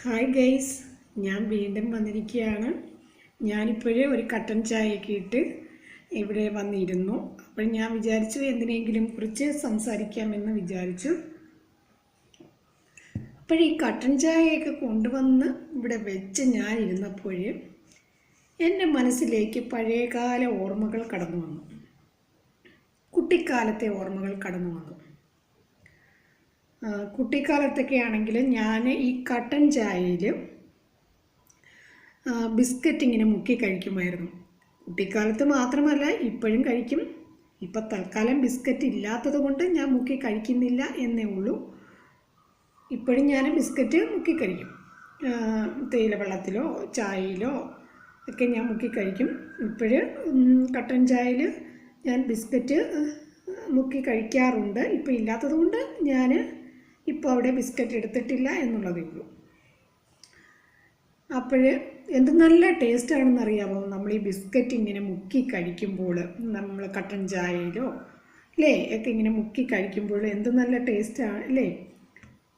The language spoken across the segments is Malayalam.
ഹായ് ഗൈസ്, ഞാൻ വീണ്ടും വന്നിരിക്കുകയാണ്. ഞാനിപ്പോഴേ ഒരു കട്ടൻ ചായയൊക്കെ ഇട്ട് ഇവിടെ വന്നിരുന്നു. അപ്പോൾ ഞാൻ വിചാരിച്ചു എന്തിനെങ്കിലും കുറിച്ച് സംസാരിക്കാമെന്ന് വിചാരിച്ചു. അപ്പോൾ ഈ കട്ടൻ ചായയൊക്കെ കൊണ്ടുവന്ന് ഇവിടെ വെച്ച് ഞാൻ ഇരുന്നപ്പോൾ എൻ്റെ മനസ്സിലേക്ക് പഴയകാല ഓർമ്മകൾ കടന്നു വന്നു. കുട്ടിക്കാലത്തെ ഓർമ്മകൾ കടന്നു വന്നു. കുട്ടിക്കാലത്തൊക്കെ ആണെങ്കിൽ ഞാൻ ഈ കട്ടൻ ചായയിൽ ബിസ്ക്കറ്റ് ഇങ്ങനെ മുക്കി കഴിക്കുമായിരുന്നു. കുട്ടിക്കാലത്ത് മാത്രമല്ല, ഇപ്പോഴും കഴിക്കും. ഇപ്പം തൽക്കാലം ബിസ്ക്കറ്റ് ഇല്ലാത്തത് കൊണ്ട് ഞാൻ മുക്കി കഴിക്കുന്നില്ല എന്നേ ഉള്ളൂ. ഇപ്പോഴും ഞാൻ ബിസ്ക്കറ്റ് മുക്കി കഴിക്കും. തേയില വെള്ളത്തിലോ ചായയിലോ ഒക്കെ ഞാൻ മുക്കി കഴിക്കും. ഇപ്പോഴും കട്ടൻ ചായയിൽ ഞാൻ ബിസ്ക്കറ്റ് മുക്കി കഴിക്കാറുണ്ട്. ഇപ്പോൾ ഇല്ലാത്തത് കൊണ്ട് ഞാൻ ഇപ്പോൾ അവിടെ ബിസ്ക്കറ്റ് എടുത്തിട്ടില്ല എന്നുള്ളതേ ഉള്ളൂ. അപ്പോൾ എന്ത് നല്ല ടേസ്റ്റാണെന്ന് അറിയാമോ? നമ്മൾ ഈ ബിസ്ക്കറ്റ് ഇങ്ങനെ മുക്കി കഴിക്കുമ്പോൾ, നമ്മൾ കട്ടൻ ചായയിലോ അല്ലേ ഒക്കെ ഇങ്ങനെ മുക്കി കഴിക്കുമ്പോൾ എന്ത് നല്ല ടേസ്റ്റാണ് അല്ലേ?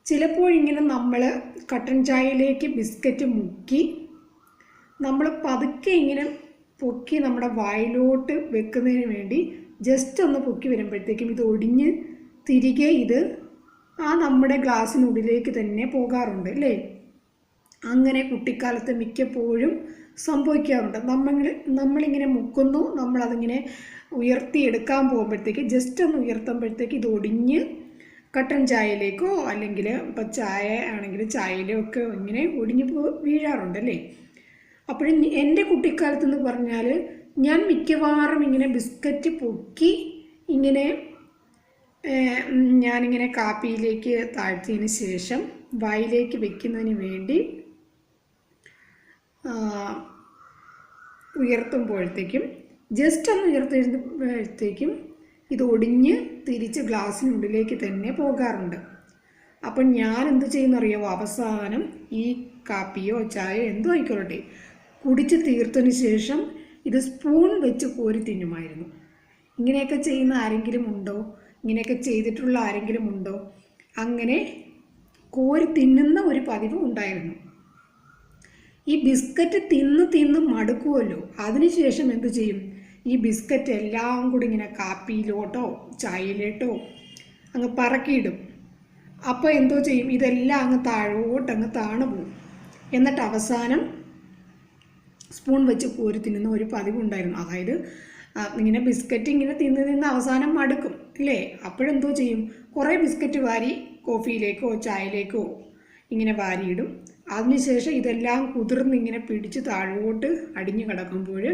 ചിലപ്പോഴിങ്ങനെ നമ്മൾ കട്ടൻ ചായയിലേക്ക് ബിസ്ക്കറ്റ് മുക്കി നമ്മൾ പതുക്കെ ഇങ്ങനെ പൊക്കി നമ്മുടെ വായിലോട്ട് വെക്കുന്നതിന് വേണ്ടി ജസ്റ്റ് ഒന്ന് പൊക്കി വരുമ്പോഴത്തേക്കും ഇത് ഒടിഞ്ഞ് തിരികെ ഇത് നമ്മുടെ ഗ്ലാസ്സിനുള്ളിലേക്ക് തന്നെ പോകാറുണ്ട് അല്ലേ? അങ്ങനെ കുട്ടിക്കാലത്ത് മിക്കപ്പോഴും സംഭവിക്കാറുണ്ട്. നമ്മളിങ്ങനെ മുക്കുന്നു, നമ്മളതിങ്ങനെ ഉയർത്തിയെടുക്കാൻ പോകുമ്പോഴത്തേക്ക് ജസ്റ്റ് ഒന്ന് ഉയർത്തുമ്പോഴത്തേക്ക് ഇത് ഒടിഞ്ഞ് കട്ടൻ ചായയിലേക്കോ അല്ലെങ്കിൽ ഇപ്പം ചായ ആണെങ്കിൽ ചായയിലോ ഒക്കെ ഇങ്ങനെ ഒടിഞ്ഞ് വീഴാറുണ്ട് അല്ലേ? അപ്പോഴും എൻ്റെ കുട്ടിക്കാലത്തെന്ന് പറഞ്ഞാൽ ഞാൻ മിക്കവാറും ഇങ്ങനെ ബിസ്ക്കറ്റ് പൊക്കി ഇങ്ങനെ ഞാനിങ്ങനെ കാപ്പിയിലേക്ക് താഴ്ത്തിയതിന് ശേഷം വായിലേക്ക് വെക്കുന്നതിന് വേണ്ടി ഉയർത്തുമ്പോഴത്തേക്കും ജസ്റ്റ് ഒന്ന് ഉയർത്തുമ്പോഴത്തേക്കും ഇത് ഒടിഞ്ഞ് തിരിച്ച് ഗ്ലാസ്സിനുള്ളിലേക്ക് തന്നെ പോകാറുണ്ട്. അപ്പം ഞാൻ എന്ത് ചെയ്യുന്നറിയാമോ? അവസാനം ഈ കാപ്പിയോ ചായയോ എന്തോ ആയിക്കോട്ടെ കുടിച്ച് തീർത്തതിന് ശേഷം ഇത് സ്പൂൺ വെച്ച് കോരി തിന്നുമായിരുന്നു. ഇങ്ങനെയൊക്കെ ചെയ്യുന്ന ആരെങ്കിലും ഉണ്ടോ? ഇങ്ങനെയൊക്കെ ചെയ്തിട്ടുള്ള ആരെങ്കിലും ഉണ്ടോ? അങ്ങനെ കോരി തിന്നുന്ന ഒരു പതിവ് ഉണ്ടായിരുന്നു. ഈ ബിസ്ക്കറ്റ് തിന്ന് മടുക്കുമല്ലോ. അതിനുശേഷം എന്തു ചെയ്യും? ഈ ബിസ്ക്കറ്റ് എല്ലാം കൂടി ഇങ്ങനെ കാപ്പിയിലോട്ടോ ചായയിലോട്ടോ അങ്ങ് പറക്കിയിടും. അപ്പോൾ എന്തോ ചെയ്യും? ഇതെല്ലാം അങ്ങ് താഴോട്ടങ്ങ് താണു പോകും. എന്നിട്ട് അവസാനം സ്പൂൺ വെച്ച് കോരി തിന്നുന്ന ഒരു പതിവുണ്ടായിരുന്നു. അതായത് ഇങ്ങനെ ബിസ്ക്കറ്റ് ഇങ്ങനെ തിന്ന് അവസാനം മടുക്കും അല്ലേ? അപ്പോഴെന്തോ ചെയ്യും? കുറേ ബിസ്ക്കറ്റ് വാരി കോഫിയിലേക്കോ ചായയിലേക്കോ ഇങ്ങനെ വാരിയിടും. അതിനുശേഷം ഇതെല്ലാം കുതിർന്നിങ്ങനെ പിടിച്ച് താഴോട്ട് അടിഞ്ഞു കിടക്കുമ്പോൾ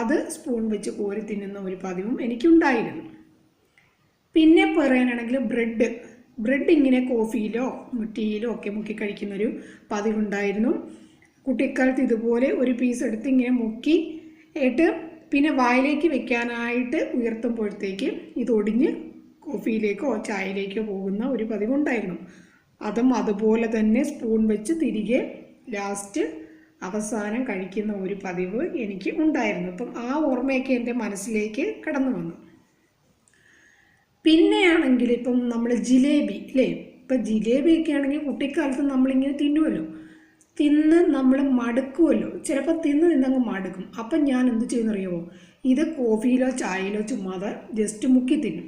അത് സ്പൂൺ വെച്ച് കോരി തിന്നുന്ന ഒരു പതിവും എനിക്കുണ്ടായിരുന്നു. പിന്നെ പറയാനാണെങ്കിൽ ബ്രെഡ് ഇങ്ങനെ കോഫിയിലോ ടീയിലോ ഒക്കെ മുക്കി കഴിക്കുന്നൊരു പതിവുണ്ടായിരുന്നു. കുട്ടിക്കാലത്ത് ഇതുപോലെ ഒരു പീസ് എടുത്ത് ഇങ്ങനെ മുക്കി ഇട്ട് പിന്നെ വായിലേക്ക് വെക്കാനായിട്ട് ഉയർത്തുമ്പോഴത്തേക്ക് ഇതൊടിഞ്ഞ് കോഫിയിലേക്കോ ചായയിലേക്കോ പോകുന്ന ഒരു പതിവുണ്ടായിരുന്നു. അതും അതുപോലെ തന്നെ സ്പൂൺ വെച്ച് തിരികെ ലാസ്റ്റ് അവസാനം കഴിക്കുന്ന ഒരു പതിവ് എനിക്ക് ഉണ്ടായിരുന്നു. അപ്പം ആ ഓർമ്മയൊക്കെ എൻ്റെ മനസ്സിലേക്ക് കടന്നു വന്നു. പിന്നെയാണെങ്കിൽ ഇപ്പം നമ്മൾ ജിലേബി അല്ലേ? ഇപ്പം ജിലേബിയൊക്കെ ആണെങ്കിൽ കുട്ടിക്കാലത്ത് നമ്മളിങ്ങനെ തിന്നുമല്ലോ, തിന്ന് നമ്മൾ മടുക്കുമല്ലോ. ചിലപ്പോൾ തിന്നങ്ങ് മടുക്കും. അപ്പം ഞാൻ എന്ത് ചെയ്യുന്നറിയാമോ? ഇത് കോഫിയിലോ ചായയിലോ ചുമ്മാതെ ജസ്റ്റ് മുക്കി തിന്നും.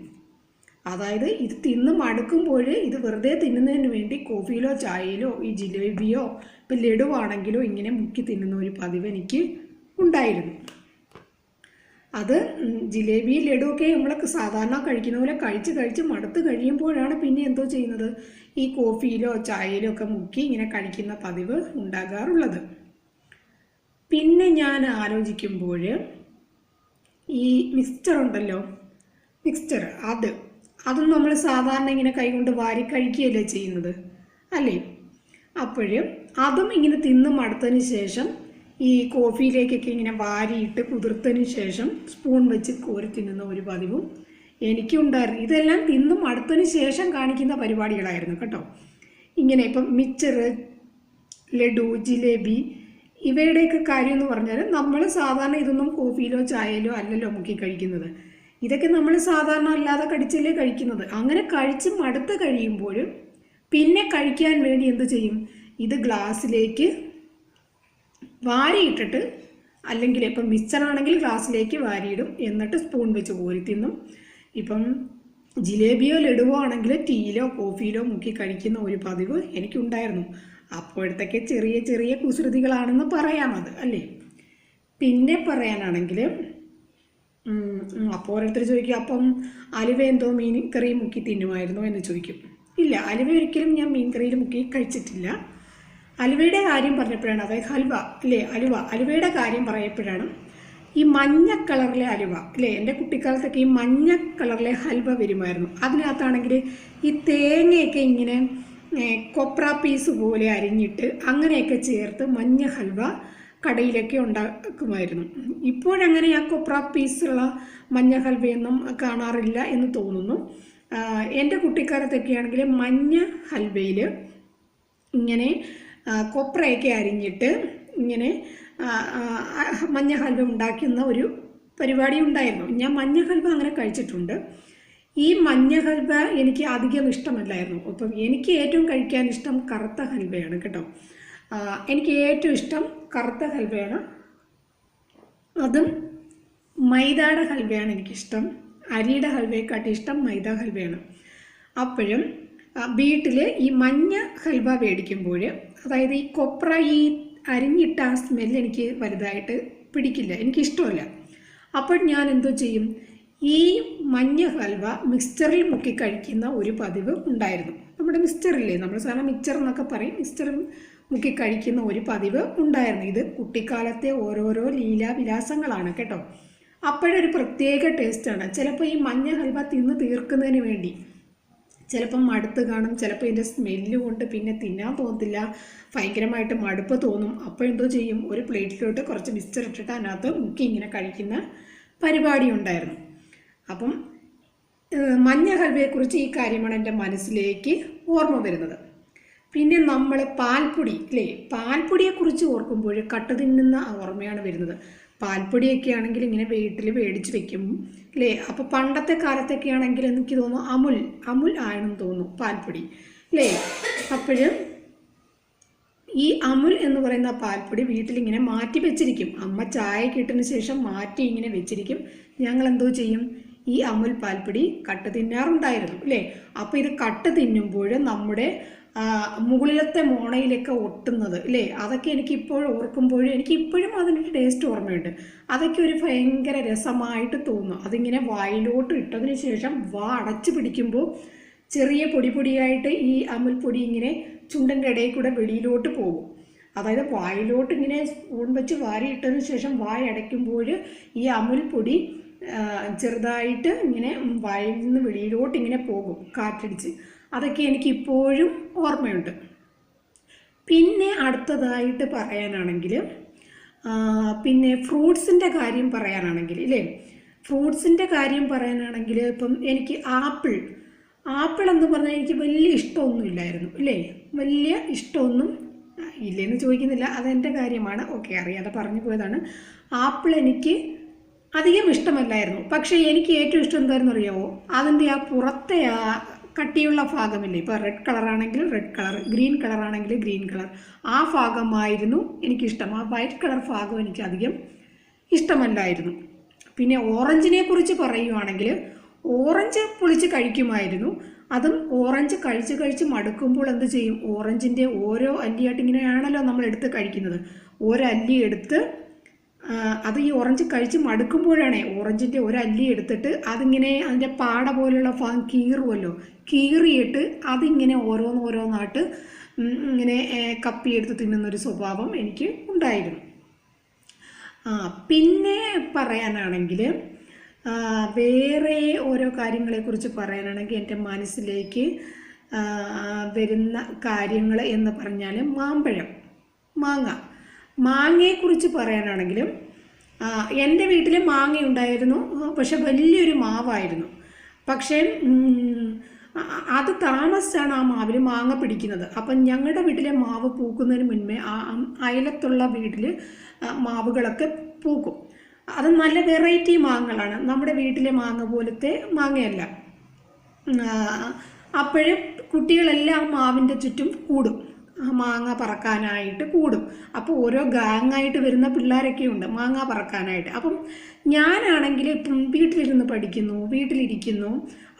അതായത് ഇത് തിന്ന് മടുക്കുമ്പോൾ ഇത് വെറുതെ തിന്നുന്നതിന് വേണ്ടി കോഫിയിലോ ചായയിലോ ഈ ജിലേബിയോ ഇപ്പം ലഡുവാണെങ്കിലോ ഇങ്ങനെ മുക്കി തിന്നുന്ന ഒരു പതിവ് എനിക്ക് ഉണ്ടായിരുന്നു. അത് ജിലേബി ലഡുവൊക്കെ നമ്മളൊക്കെ സാധാരണ കഴിക്കുന്ന പോലെ കഴിച്ച് മടുത്ത് കഴിയുമ്പോഴാണ് പിന്നെ എന്തോ ചെയ്യുന്നത്? ഈ കോഫിയിലോ ചായയിലോ ഒക്കെ മുക്കി ഇങ്ങനെ കഴിക്കുന്ന പതിവ് ഉണ്ടാകാറുള്ളത്. പിന്നെ ഞാൻ ആലോചിക്കുമ്പോൾ ഈ മിക്സ്ചർ ഉണ്ടല്ലോ, മിക്സ്ചർ അതും നമ്മൾ സാധാരണ ഇങ്ങനെ കൈകൊണ്ട് വാരി കഴിക്കുകയല്ലേ ചെയ്യുന്നത് അല്ലേ? അപ്പോഴും അതും ഇങ്ങനെ തിന്ന് മടുത്തതിന് ശേഷം ഈ കോഫിയിലേക്കൊക്കെ ഇങ്ങനെ വാരിയിട്ട് കുതിർത്തതിന് ശേഷം സ്പൂൺ വെച്ച് കോരി തിന്നുന്ന ഒരു പതിവും എനിക്കുണ്ടായിരുന്നു. ഇതെല്ലാം തിന്നും അടുത്തതിന് ശേഷം കാണിക്കുന്ന പരിപാടികളായിരുന്നു കേട്ടോ. ഇങ്ങനെ ഇപ്പം മിച്ചർ, ലഡു, ജിലേബി ഇവയുടെയൊക്കെ കാര്യം എന്ന് പറഞ്ഞാൽ നമ്മൾ സാധാരണ ഇതൊന്നും കോഫിയിലോ ചായയിലോ അല്ലല്ലോ മുക്കി കഴിക്കുന്നത്. ഇതൊക്കെ നമ്മൾ സാധാരണ അല്ലാതെ കടിച്ചല്ലേ കഴിക്കുന്നത്. അങ്ങനെ കഴിച്ച് മടുത്ത് കഴിയുമ്പോൾ പിന്നെ കഴിക്കാൻ വേണ്ടി എന്ത് ചെയ്യും? ഇത് ഗ്ലാസ്സിലേക്ക് വാരിയിട്ടിട്ട്, അല്ലെങ്കിൽ ഇപ്പം മിക്സറാണെങ്കിൽ ഗ്ലാസ്സിലേക്ക് വാരിയിടും, എന്നിട്ട് സ്പൂൺ വെച്ച് കോരി തിന്നും. ഇപ്പം ജിലേബിയോ ലഡുവോ ആണെങ്കിൽ ടീയിലോ കോഫിയിലോ മുക്കി കഴിക്കുന്ന ഒരു പതിവ് എനിക്കുണ്ടായിരുന്നു. അപ്പോഴത്തേക്ക് ചെറിയ ചെറിയ കുസൃതികളാണെന്ന് പറയാം അത്, അല്ലേ? പിന്നെ പറയാനാണെങ്കിൽ, അപ്പോൾ ഓരോരുത്തർ ചോദിക്കും, അപ്പം അലുവ എന്തോ മീൻ കറി മുക്കി തിന്നുമായിരുന്നോ എന്ന് ചോദിക്കും. ഇല്ല, അലുവ ഒരിക്കലും ഞാൻ മീൻ കറിയിൽ മുക്കി കഴിച്ചിട്ടില്ല. അലുവയുടെ കാര്യം പറഞ്ഞപ്പോഴാണ്, അതായത് ഹൽവ അല്ലേ, അലുവയുടെ കാര്യം പറയപ്പോഴാണ് ഈ മഞ്ഞ കളറിലെ അലുവ അല്ലേ, എൻ്റെ കുട്ടിക്കാലത്തൊക്കെ ഈ മഞ്ഞ കളറിലെ ഹൽവ വരുമായിരുന്നു. അതിനകത്താണെങ്കിൽ ഈ തേങ്ങയൊക്കെ ഇങ്ങനെ കൊപ്ര പീസ് പോലെ അരിഞ്ഞിട്ട് അങ്ങനെയൊക്കെ ചേർത്ത് മഞ്ഞ ഹൽവ കടയിലൊക്കെ ഉണ്ടാക്കുമായിരുന്നു. ഇപ്പോഴങ്ങനെ ആ കൊപ്ര പീസുള്ള മഞ്ഞ ഹൽവയൊന്നും കാണാറില്ല എന്ന് തോന്നുന്നു. എൻ്റെ കുട്ടിക്കാലത്തൊക്കെ ആണെങ്കിൽ മഞ്ഞ ഹൽവയിൽ ഇങ്ങനെ കൊപ്രയൊക്കെ അരിഞ്ഞിട്ട് ഇങ്ങനെ മഞ്ഞ ഹൽവ ഉണ്ടാക്കുന്ന ഒരു പരിപാടി ഉണ്ടായിരുന്നു. ഞാൻ മഞ്ഞ ഹൽവ അങ്ങനെ കഴിച്ചിട്ടുണ്ട്. ഈ മഞ്ഞ ഹൽവ എനിക്ക് അധികം ഇഷ്ടമല്ലായിരുന്നു. അപ്പം എനിക്ക് ഏറ്റവും കഴിക്കാൻ ഇഷ്ടം കറുത്ത ഹൽവയാണ് കേട്ടോ. എനിക്ക് ഏറ്റവും ഇഷ്ടം കറുത്ത ഹൽവയാണ്. അതും മൈദയുടെ ഹൽവയാണ് എനിക്കിഷ്ടം. അരിയുടെ ഹൽവയെക്കാട്ടി ഇഷ്ടം മൈദ ഹൽവയാണ്. അപ്പോഴും വീട്ടിൽ ഈ മഞ്ഞ ഹൽവ മേടിക്കുമ്പോൾ, അതായത് ഈ കൊപ്ര ഈ അരിഞ്ഞിട്ട ആ സ്മെല്ല് എനിക്ക് വലുതായിട്ട് പിടിക്കില്ല, എനിക്കിഷ്ടമല്ല. അപ്പോൾ ഞാൻ എന്തോ ചെയ്യും, ഈ മഞ്ഞ ഹൽവ മിക്സ്ചറിൽ മുക്കി കഴിക്കുന്ന ഒരു പതിവ് ഉണ്ടായിരുന്നു. നമ്മുടെ മിക്സ്ചറില്ലേ, നമ്മൾ സാധാരണ മിക്സ്ചർ എന്നൊക്കെ പറയും, മിക്സ്ചറിൽ മുക്കി കഴിക്കുന്ന ഒരു പതിവ് ഉണ്ടായിരുന്നു. ഇത് കുട്ടിക്കാലത്തെ ഓരോരോ ലീലാവിലാസങ്ങളാണ് കേട്ടോ. അപ്പോഴൊരു പ്രത്യേക ടേസ്റ്റാണ്. ചിലപ്പോൾ ഈ മഞ്ഞ ഹൽവ തിന്ന് തീർക്കുന്നതിന് വേണ്ടി ചിലപ്പം മടുത്ത് കാണും, ചിലപ്പോൾ ഇതിൻ്റെ സ്മെല്ല് കൊണ്ട് പിന്നെ തിന്നാൻ തോന്നത്തില്ല, ഭയങ്കരമായിട്ട് മടുപ്പ് തോന്നും. അപ്പോൾ എന്തോ ചെയ്യും, ഒരു പ്ലേറ്റിലോട്ട് കുറച്ച് മിക്സ്ചർ ഇട്ടിട്ട് അതിനകത്ത് മുക്കി ഇങ്ങനെ കഴിക്കുന്ന പരിപാടി ഉണ്ടായിരുന്നു. അപ്പം മഞ്ഞ ഹൽവയെക്കുറിച്ച് ഈ കാര്യമാണ് എൻ്റെ മനസ്സിലേക്ക് ഓർമ്മ വരുന്നത്. പിന്നെ നമ്മൾ പാൽപ്പൊടി അല്ലേ, പാൽപ്പൊടിയെക്കുറിച്ച് ഓർക്കുമ്പോൾ കട്ട് തിന്നുന്ന ഓർമ്മയാണ് വരുന്നത്. പാൽപ്പൊടിയൊക്കെ ആണെങ്കിൽ ഇങ്ങനെ വീട്ടിൽ മേടിച്ച് വെക്കും അല്ലേ. അപ്പോൾ പണ്ടത്തെ കാലത്തൊക്കെ ആണെങ്കിൽ എനിക്ക് തോന്നുന്നു അമുൽ ആണെന്ന് തോന്നുന്നു പാൽപ്പൊടി അല്ലേ. അപ്പോഴും ഈ അമുൽ എന്ന് പറയുന്ന പാൽപ്പൊടി വീട്ടിലിങ്ങനെ മാറ്റി വെച്ചിരിക്കും. അമ്മ ചായ കിട്ടിയതിന് ശേഷം മാറ്റി ഇങ്ങനെ വെച്ചിരിക്കും. ഞങ്ങൾ എന്തോ ചെയ്യും, ഈ അമുൽ പാൽപ്പൊടി കട്ട് തിന്നാറുണ്ടായിരുന്നു അല്ലേ. അപ്പോൾ ഇത് കട്ട് തിന്നുമ്പോൾ നമ്മുടെ മുകളിലത്തെ മോണയിലൊക്കെ ഒട്ടുന്നത് അല്ലേ, അതൊക്കെ എനിക്കിപ്പോൾ ഓർക്കുമ്പോൾ എനിക്കിപ്പോഴും അതിൻ്റെ ടേസ്റ്റ് ഓർമ്മയുണ്ട്. അതൊക്കെ ഒരു ഭയങ്കര രസമായിട്ട് തോന്നും. അതിങ്ങനെ വായിലോട്ട് ഇട്ടതിന് ശേഷം അടച്ചു പിടിക്കുമ്പോൾ ചെറിയ പൊടിയായിട്ട് ഈ അമുൽ പൊടി ഇങ്ങനെ ചുണ്ടൻ്റെ ഇടയിൽ കൂടെ വെളിയിലോട്ട് പോകും. അതായത് വായിലോട്ട് ഇങ്ങനെ സ്പൂൺ വെച്ച് വാരി ഇട്ടതിന് ശേഷം അടയ്ക്കുമ്പോൾ ഈ അമുൽ പൊടി ചെറുതായിട്ട് ഇങ്ങനെ വായിൽ നിന്ന് വെളിയിലോട്ട് ഇങ്ങനെ പോകും കാറ്റടിച്ച്. അതൊക്കെ എനിക്കിപ്പോഴും ഓർമ്മയുണ്ട്. പിന്നെ അടുത്തതായിട്ട് പറയാനാണെങ്കിൽ, പിന്നെ ഫ്രൂട്ട്സിൻ്റെ കാര്യം പറയാനാണെങ്കിൽ ഇല്ലേ, ഫ്രൂട്ട്സിൻ്റെ കാര്യം പറയാനാണെങ്കിൽ ഇപ്പം എനിക്ക് ആപ്പിൾ എന്ന് പറഞ്ഞാൽ എനിക്ക് വലിയ ഇഷ്ടമൊന്നുമില്ലായിരുന്നു അല്ലേ. വലിയ ഇഷ്ടമൊന്നും ഇല്ലെന്ന് ചോദിക്കുന്നില്ല, അതെൻ്റെ കാര്യമാണ്. ഓക്കെ, അറിയാതെ പറഞ്ഞു പോയതാണ്. ആപ്പിൾ എനിക്ക് അധികം ഇഷ്ടമല്ലായിരുന്നു. പക്ഷേ എനിക്ക് ഏറ്റവും ഇഷ്ടം എന്തായിരുന്നു അറിയാമോ, അതിൻ്റെ ആ പുറത്തെ ആ കട്ടിയുള്ള ഭാഗമില്ലേ, ഇപ്പോൾ റെഡ് കളറാണെങ്കിൽ റെഡ് കളർ, ഗ്രീൻ കളറാണെങ്കിൽ ഗ്രീൻ കളർ, ആ ഭാഗമായിരുന്നു എനിക്കിഷ്ടം. ആ വൈറ്റ് കളർ ഭാഗം എനിക്ക് അധികം ഇഷ്ടമല്ലായിരുന്നു. പിന്നെ ഓറഞ്ചിനെ കുറിച്ച് പറയുവാണെങ്കിൽ, ഓറഞ്ച് പൊളിച്ച് കഴിക്കുമായിരുന്നു. അതും ഓറഞ്ച് കഴിച്ച് മടുക്കുമ്പോൾ എന്ത് ചെയ്യും, ഓറഞ്ചിൻ്റെ ഓരോ അല്ലിയായിട്ട് ഇങ്ങനെയാണല്ലോ നമ്മൾ എടുത്ത് കഴിക്കുന്നത്. ഓരോ അല്ലി എടുത്ത് അത് ഈ ഓറഞ്ച് കഴിച്ച് മടുക്കുമ്പോഴാണ് ഓറഞ്ചിൻ്റെ ഒരല്ലി എടുത്തിട്ട് അതിങ്ങനെ അതിൻ്റെ പാട പോലുള്ള ഭാഗം കീറിയിട്ട് അതിങ്ങനെ ഓരോന്നായിട്ട് ഇങ്ങനെ കപ്പിയെടുത്ത് തിന്നുന്നൊരു സ്വഭാവം എനിക്ക് ഉണ്ടായിരുന്നു. പിന്നെ പറയാനാണെങ്കിൽ, വേറെ ഓരോ കാര്യങ്ങളെക്കുറിച്ച് പറയാനാണെങ്കിൽ എൻ്റെ മനസ്സിലേക്ക് വരുന്ന കാര്യങ്ങൾ എന്ന് പറഞ്ഞാൽ മാങ്ങയെക്കുറിച്ച് പറയാനാണെങ്കിലും, എൻ്റെ വീട്ടിൽ മാങ്ങ ഉണ്ടായിരുന്നു. പക്ഷെ വലിയൊരു മാവായിരുന്നു. പക്ഷേ അത് താമസിച്ചാണ് ആ മാവിൽ മാങ്ങ പിടിക്കുന്നത്. അപ്പം ഞങ്ങളുടെ വീട്ടിലെ മാവ് പൂക്കുന്നതിന് മുൻപേ അയലത്തുള്ള വീട്ടിൽ മാവുകളൊക്കെ പൂക്കും. അത് നല്ല വെറൈറ്റി മാങ്ങകളാണ്, നമ്മുടെ വീട്ടിലെ മാങ്ങ പോലത്തെ മാങ്ങയല്ല. അപ്പോഴും കുട്ടികളെല്ലാം മാവിൻ്റെ ചുറ്റും കൂടും. മാങ്ങ പറക്കാനായിട്ട് കൂടും. അപ്പോൾ ഓരോ ഗാങ്ങായിട്ട് വരുന്ന പിള്ളേരൊക്കെ ഉണ്ട് മാങ്ങ പറക്കാനായിട്ട്. അപ്പം ഞാനാണെങ്കിൽ ഇപ്പം വീട്ടിലിരുന്ന് പഠിക്കുന്നു, വീട്ടിലിരിക്കുന്നു,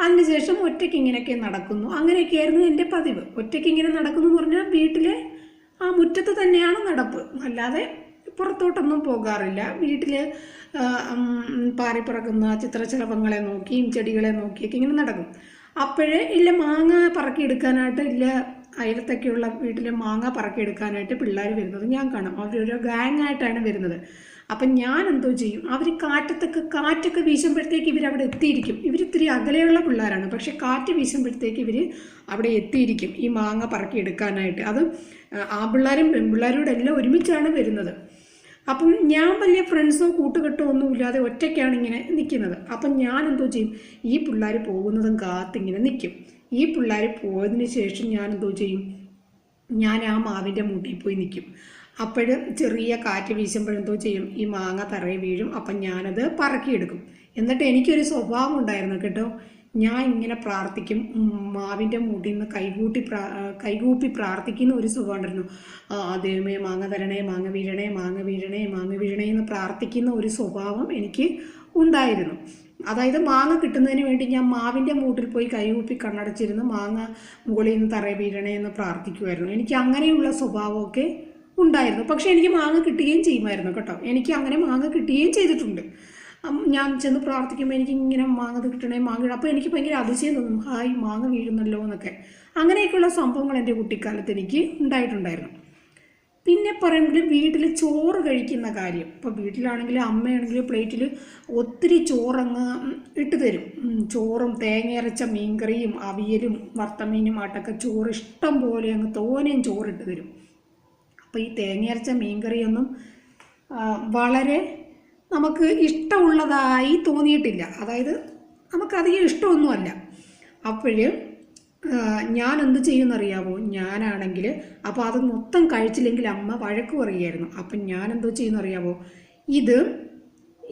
അതിനുശേഷം ഒറ്റയ്ക്ക് ഇങ്ങനെയൊക്കെ നടക്കുന്നു. അങ്ങനെയൊക്കെയായിരുന്നു എൻ്റെ പതിവ്. ഒറ്റയ്ക്ക് ഇങ്ങനെ നടക്കുന്നു എന്ന് പറഞ്ഞാൽ വീട്ടിലെ ആ മുറ്റത്ത് തന്നെയാണ് നടപ്പ്, അല്ലാതെ പുറത്തോട്ടൊന്നും പോകാറില്ല. വീട്ടിൽ പാറിപ്പറക്കുന്ന ചിത്രശലഭങ്ങളെ നോക്കിയും ചെടികളെ നോക്കിയൊക്കെ ഇങ്ങനെ നടക്കും. അപ്പോഴേ ഇല്ല മാങ്ങ പറക്കിയെടുക്കാനായിട്ട് ഇല്ല അയലത്തൊക്കെയുള്ള വീട്ടിൽ മാങ്ങ പറക്കിയെടുക്കാനായിട്ട് പിള്ളേർ വരുന്നത് ഞാൻ കാണും. അവരൊരു ഗാങ്ങായിട്ടാണ് വരുന്നത്. അപ്പം ഞാൻ എന്തോ ചെയ്യും, അവർ കാറ്റൊക്കെ വീശുമ്പോഴത്തേക്ക് ഇവരവിടെ എത്തിയിരിക്കും. ഇവരിത്തിരി അകലെയുള്ള പിള്ളേരാണ്, പക്ഷെ കാറ്റ് വീശുമ്പോഴത്തേക്ക് ഇവർ അവിടെ എത്തിയിരിക്കും ഈ മാങ്ങ പറക്കിയെടുക്കാനായിട്ട്. അത് ആൺപിള്ളേരും പെൺപിള്ളേരോടെ എല്ലാം ഒരുമിച്ചാണ് വരുന്നത്. അപ്പം ഞാൻ വലിയ ഫ്രണ്ട്സോ കൂട്ടുകെട്ടോ ഒന്നുമില്ലാതെ ഒറ്റയ്ക്കാണ് ഇങ്ങനെ നിൽക്കുന്നത്. അപ്പം ഞാൻ എന്തോ ചെയ്യും, ഈ പിള്ളേർ പോകുന്നതും കാത്തിങ്ങനെ നിൽക്കും. ഈ പിള്ളേർ പോയതിന് ശേഷം ഞാൻ എന്തോ ചെയ്യും, ഞാൻ ആ മാവിൻ്റെ മൂട്ടിൽ പോയി നിൽക്കും. അപ്പോഴും ചെറിയ കാറ്റ് വീശുമ്പോഴെന്തോ ചെയ്യും, ഈ മാങ്ങ തറയിൽ വീഴും. അപ്പം ഞാനത് പറക്കിയെടുക്കും. എന്നിട്ട് എനിക്കൊരു സ്വഭാവം ഉണ്ടായിരുന്നു കേട്ടോ, ഞാൻ ഇങ്ങനെ പ്രാർത്ഥിക്കും, മാവിൻ്റെ മൂട്ടിൽ നിന്ന് കൈകൂപ്പി പ്രാർത്ഥിക്കുന്ന ഒരു സുഖം ഉണ്ടായിരുന്നു. ദൈവമേ മാങ്ങ തരണേ, മാങ്ങ വീഴണേ, മാങ്ങ വീഴണേ, മാങ്ങ വീഴണേ എന്ന് പ്രാർത്ഥിക്കുന്ന ഒരു സ്വഭാവം എനിക്ക് ഉണ്ടായിരുന്നു. അതായത് മാങ്ങ കിട്ടുന്നതിന് വേണ്ടി ഞാൻ മാവിൻ്റെ മൂട്ടിൽ പോയി കൈകൂപ്പി കണ്ണടച്ചിരുന്ന് മാങ്ങ മുകളിൽ നിന്ന് തറയിൽ വീഴണേ എന്ന് പ്രാർത്ഥിക്കുമായിരുന്നു. എനിക്ക് അങ്ങനെയുള്ള സ്വഭാവമൊക്കെ ഉണ്ടായിരുന്നു. പക്ഷേ എനിക്ക് മാങ്ങ കിട്ടുകയും ചെയ്യുമായിരുന്നു കേട്ടോ. എനിക്ക് അങ്ങനെ മാങ്ങ കിട്ടുകയും ചെയ്തിട്ടുണ്ട്. ഞാൻ ചെന്ന് പ്രാർത്ഥിക്കുമ്പോൾ എനിക്ക് ഇങ്ങനെ മാങ്ങ കിട്ടണേ, മാങ്ങ. അപ്പോൾ എനിക്ക് ഭയങ്കര അതിശയം തോന്നും, ഹായ് മാങ്ങ വീഴുന്നല്ലോ എന്നൊക്കെ. അങ്ങനെയൊക്കെയുള്ള സംഭവങ്ങൾ എൻ്റെ കുട്ടിക്കാലത്ത് എനിക്ക് ഉണ്ടായിട്ടുണ്ടായിരുന്നു. പിന്നെ പറയുമ്പോൾ വീട്ടിൽ ചോറ് കഴിക്കുന്ന കാര്യം. ഇപ്പോൾ വീട്ടിലാണെങ്കിലും അമ്മയാണെങ്കിലും പ്ലേറ്റിൽ ഒത്തിരി ചോറങ്ങ് ഇട്ട് തരും. ചോറും തേങ്ങയരച്ച മീൻകറിയും അവിയലും വറുത്തമീനും ആട്ടൊക്കെ ചോറ് ഇഷ്ടം പോലെ അങ്ങ് തോനെയും ചോറിട്ട് തരും. അപ്പോൾ ഈ തേങ്ങയരച്ച മീൻകറിയൊന്നും വളരെ നമുക്ക് ഇഷ്ടമുള്ളതായി തോന്നിയിട്ടില്ല. അതായത് നമുക്കധികം ഇഷ്ടമൊന്നുമല്ല. അപ്പോൾ ഞാൻ എന്ത് ചെയ്യുമെന്നറിയാമോ, ഞാനാണെങ്കിൽ അപ്പോൾ അത് മൊത്തം കഴിച്ചില്ലെങ്കിൽ അമ്മ വഴക്ക് പറയുമായിരുന്നു. അപ്പം ഞാൻ എന്തോ ചെയ്യുമെന്നറിയാമോ, ഇത്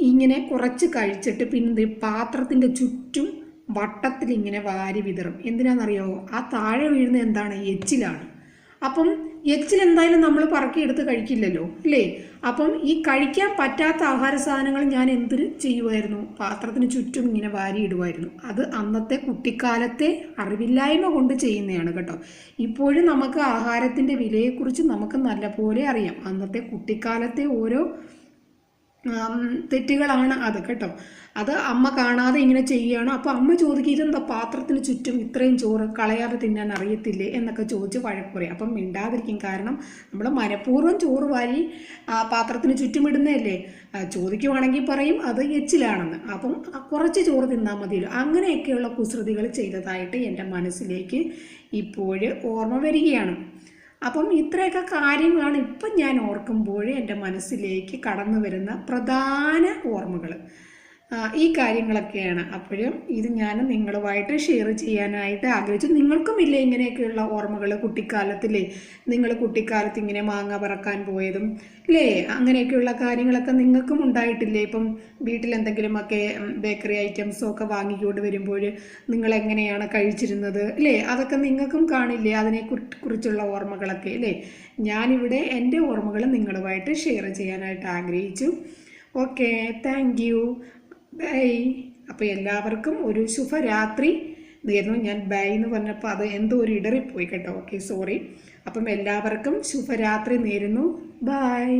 ഇങ്ങനെ കുറച്ച് കഴിച്ചിട്ട് പിന്നെ പാത്രത്തിൻ്റെ ചുറ്റും വട്ടത്തിലിങ്ങനെ വാരി വിതറും. എന്തിനാണെന്നറിയാമോ, ആ താഴെ വീഴുന്ന എന്താണ്, എച്ചിലാണ്. അപ്പം എച്ചിൽ എന്തായാലും നമ്മൾ പറക്കിയെടുത്ത് കഴിക്കില്ലല്ലോ അല്ലേ. അപ്പം ഈ കഴിക്കാൻ പറ്റാത്ത ആഹാര സാധനങ്ങൾ ഞാൻ എന്തിന് ചെയ്യുമായിരുന്നു, പാത്രത്തിന് ചുറ്റും ഇങ്ങനെ വാരിയിടുമായിരുന്നു. അത് അന്നത്തെ കുട്ടിക്കാലത്തെ അറിവില്ലായ്മ കൊണ്ട് ചെയ്യുന്നതാണ് കേട്ടോ. ഇപ്പോഴും നമുക്ക് ആഹാരത്തിൻ്റെ വിലയെക്കുറിച്ച് നമുക്ക് നല്ലപോലെ അറിയാം. അന്നത്തെ കുട്ടിക്കാലത്തെ ഓരോ തെറ്റുകളാണ് അത് കേട്ടോ. അത് അമ്മ കാണാതെ ഇങ്ങനെ ചെയ്യുകയാണ്. അപ്പോൾ അമ്മ ചോദിക്കും, ഇതെന്താ പാത്രത്തിന് ചുറ്റും ഇത്രയും ചോറ് കളയാതെ തിന്നാൻ അറിയത്തില്ലേ എന്നൊക്കെ ചോദിച്ച് വഴക്ക് പറയും. അപ്പം മിണ്ടാതിരിക്കും. കാരണം നമ്മൾ മനഃപൂർവ്വം ചോറ് വാരി പാത്രത്തിന് ചുറ്റും ഇടുന്നതല്ലേ. ചോദിക്കുവാണെങ്കിൽ പറയും അത് എച്ചിലാണെന്ന്. അപ്പം കുറച്ച് ചോറ് തിന്നാൽ മതിയല്ലോ. അങ്ങനെയൊക്കെയുള്ള കുസൃതികൾ ചെയ്തതായിട്ട് എൻ്റെ മനസ്സിലേക്ക് ഇപ്പോഴും ഓർമ്മ വരികയാണ്. അപ്പം ഇത്രയൊക്കെ കാര്യങ്ങളാണ് ഇപ്പം ഞാൻ ഓർക്കുമ്പോൾ എൻ്റെ മനസ്സിലേക്ക് കടന്നു വരുന്ന പ്രധാന ഓർമ്മകൾ. ഈ കാര്യങ്ങളൊക്കെയാണ്. അപ്പോഴും ഇത് ഞാൻ നിങ്ങളുമായിട്ട് ഷെയർ ചെയ്യാനായിട്ട് ആഗ്രഹിച്ചു. നിങ്ങൾക്കും ഇല്ലേ ഇങ്ങനെയൊക്കെയുള്ള ഓർമ്മകൾ കുട്ടിക്കാലത്തില്ലേ? നിങ്ങൾ കുട്ടിക്കാലത്ത് ഇങ്ങനെ മാങ്ങ പറക്കാൻ പോയതും അല്ലേ, അങ്ങനെയൊക്കെയുള്ള കാര്യങ്ങളൊക്കെ നിങ്ങൾക്കും ഉണ്ടായിട്ടില്ലേ? ഇപ്പം വീട്ടിൽ എന്തെങ്കിലുമൊക്കെ ബേക്കറി ഐറ്റംസൊക്കെ വാങ്ങിക്കൊണ്ട് വരുമ്പോൾ നിങ്ങളെങ്ങനെയാണ് കഴിച്ചിരുന്നത് അല്ലേ? അതൊക്കെ നിങ്ങൾക്കും കാണില്ലേ അതിനെക്കുറിച്ചുള്ള ഓർമ്മകളൊക്കെ അല്ലേ? ഞാനിവിടെ എൻ്റെ ഓർമ്മകൾ നിങ്ങളുമായിട്ട് ഷെയർ ചെയ്യാനായിട്ട് ആഗ്രഹിച്ചു. Okay, thank you, bye. അപ്പോൾ എല്ലാവർക്കും ഒരു ശുഭരാത്രി നേരുന്നു. ഞാൻ ബൈ എന്ന് പറഞ്ഞപ്പോൾ അത് എന്തോ ഒരു ഇടറിപ്പോയി കേട്ടോ. Okay, sorry. അപ്പം എല്ലാവർക്കും ശുഭരാത്രി നേരുന്നു. ബൈ.